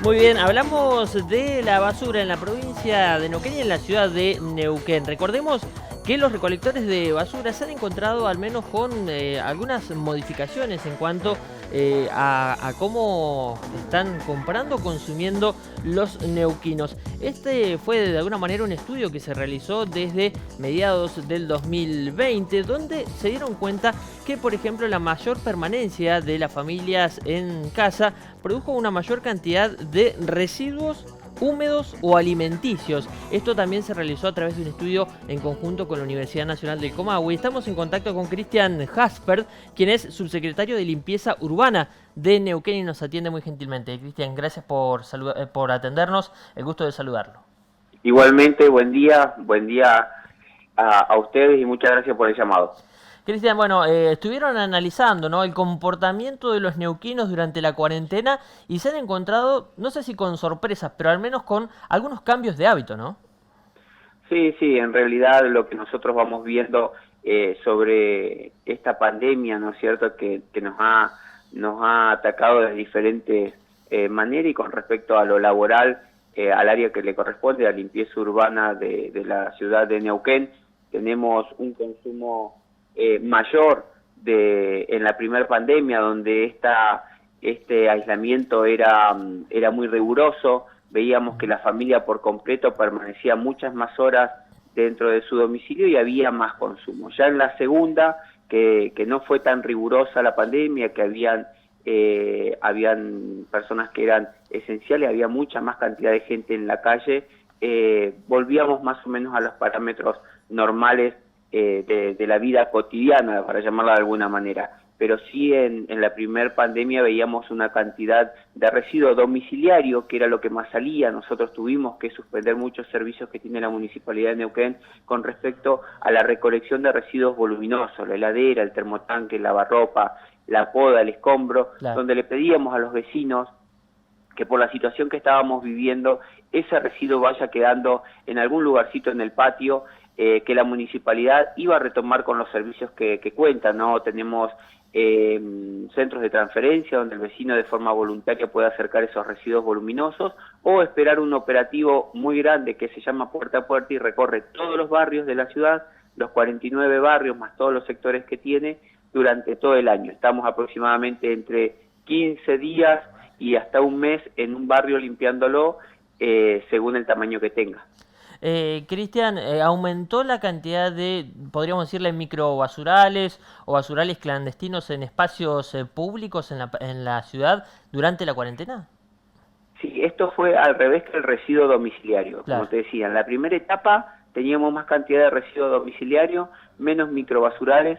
Muy bien, hablamos de la basura en la provincia de Neuquén y en la ciudad de Neuquén. Recordemos que los recolectores de basura se han encontrado al menos con algunas modificaciones en cuanto a cómo están comprando o consumiendo los neuquinos. Este fue de alguna manera un estudio que se realizó desde mediados del 2020, donde se dieron cuenta que, por ejemplo, la mayor permanencia de las familias en casa produjo una mayor cantidad de residuos húmedos o alimenticios. Esto también se realizó a través de un estudio en conjunto con la Universidad Nacional del Comahue. Estamos en contacto con Cristian Jaspert, quien es subsecretario de Limpieza Urbana de Neuquén y nos atiende muy gentilmente. Cristian, gracias por atendernos. El gusto de saludarlo. Igualmente, buen día a ustedes y muchas gracias por el llamado. Cristian, bueno, estuvieron analizando, ¿no?, el comportamiento de los neuquinos durante la cuarentena y se han encontrado, no sé si con sorpresas, pero al menos con algunos cambios de hábito, ¿no? Sí, en realidad lo que nosotros vamos viendo sobre esta pandemia, ¿no es cierto?, que nos ha atacado de diferentes maneras y con respecto a lo laboral, al área que le corresponde, a la limpieza urbana de la ciudad de Neuquén, tenemos un consumo mayor en la primera pandemia, donde este aislamiento era muy riguroso. Veíamos que la familia por completo permanecía muchas más horas dentro de su domicilio y había más consumo. Ya en la segunda, que no fue tan rigurosa la pandemia, que habían personas que eran esenciales, había mucha más cantidad de gente en la calle, volvíamos más o menos a los parámetros normales de la vida cotidiana, para llamarla de alguna manera. Pero sí en la primer pandemia veíamos una cantidad de residuo domiciliario, que era lo que más salía. Nosotros tuvimos que suspender muchos servicios que tiene la Municipalidad de Neuquén con respecto a la recolección de residuos voluminosos, la heladera, el termotanque, el lavarropa, la poda, el escombro, Claro. donde le pedíamos a los vecinos que por la situación que estábamos viviendo, ese residuo vaya quedando en algún lugarcito en el patio, que la municipalidad iba a retomar con los servicios que cuentan, ¿no? Tenemos centros de transferencia donde el vecino de forma voluntaria puede acercar esos residuos voluminosos o esperar un operativo muy grande que se llama Puerta a Puerta y recorre todos los barrios de la ciudad, los 49 barrios más todos los sectores que tiene durante todo el año. Estamos aproximadamente entre 15 días y hasta un mes en un barrio limpiándolo según el tamaño que tenga. Cristian, ¿aumentó la cantidad de, podríamos decirle, microbasurales o basurales clandestinos en espacios públicos en la ciudad durante la cuarentena? Sí, esto fue al revés que el residuo domiciliario. Como Claro. te decía, en la primera etapa teníamos más cantidad de residuo domiciliario, menos microbasurales,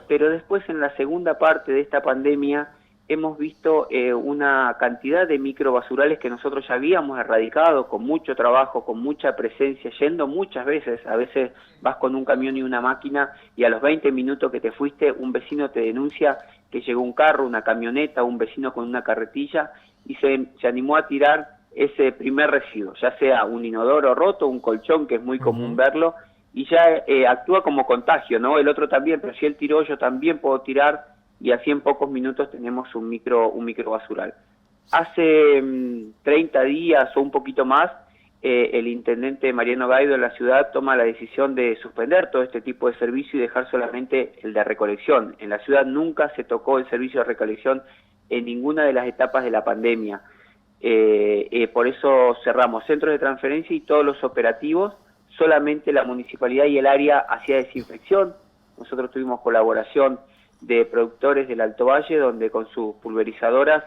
pero después en la segunda parte de esta pandemia hemos visto una cantidad de microbasurales que nosotros ya habíamos erradicado con mucho trabajo, con mucha presencia, yendo muchas veces. A veces vas con un camión y una máquina y a los 20 minutos que te fuiste un vecino te denuncia que llegó un carro, una camioneta, un vecino con una carretilla y se animó a tirar ese primer residuo, ya sea un inodoro roto, un colchón, que es muy común Ujú. verlo, y ya actúa como contagio, ¿no? El otro también, pero si él tiró, yo también puedo tirar, y así en pocos minutos tenemos un micro basural. Hace 30 días o un poquito más, el intendente Mariano Gaido de la ciudad toma la decisión de suspender todo este tipo de servicio y dejar solamente el de recolección. En la ciudad nunca se tocó el servicio de recolección en ninguna de las etapas de la pandemia. Por eso cerramos centros de transferencia y todos los operativos, solamente la municipalidad y el área hacía desinfección. Nosotros tuvimos colaboración de productores del Alto Valle, donde con sus pulverizadoras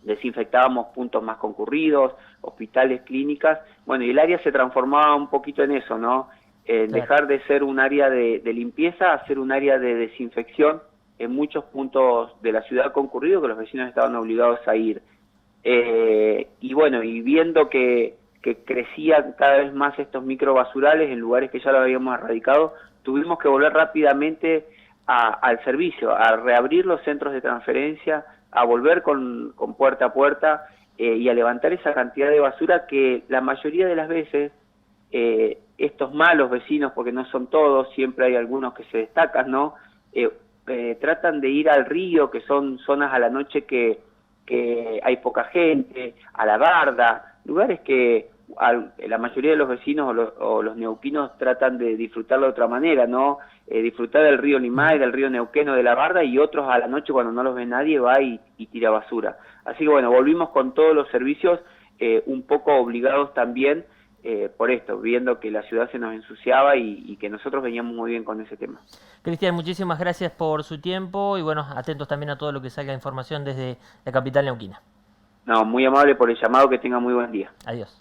desinfectábamos puntos más concurridos, hospitales, clínicas. Bueno, y el área se transformaba un poquito en eso, ¿no? En Claro. dejar de ser un área de limpieza a ser un área de desinfección en muchos puntos de la ciudad concurridos que los vecinos estaban obligados a ir. Y bueno, y viendo que crecían cada vez más estos microbasurales en lugares que ya lo habíamos erradicado, tuvimos que volver rápidamente al servicio, a reabrir los centros de transferencia, a volver con puerta a puerta y a levantar esa cantidad de basura que la mayoría de las veces estos malos vecinos, porque no son todos, siempre hay algunos que se destacan, ¿no? Tratan de ir al río, que son zonas a la noche que que hay poca gente, a la barda, lugares que la mayoría de los vecinos o los neuquinos tratan de disfrutarlo de otra manera, ¿no? Disfrutar del río Limay, del río Neuquén o de la barda, y otros a la noche cuando no los ve nadie va y tira basura. Así que bueno, volvimos con todos los servicios un poco obligados también por esto, viendo que la ciudad se nos ensuciaba y que nosotros veníamos muy bien con ese tema. Cristian, muchísimas gracias por su tiempo y bueno, atentos también a todo lo que salga de información desde la capital neuquina. No, muy amable por el llamado, que tenga muy buen día. Adiós.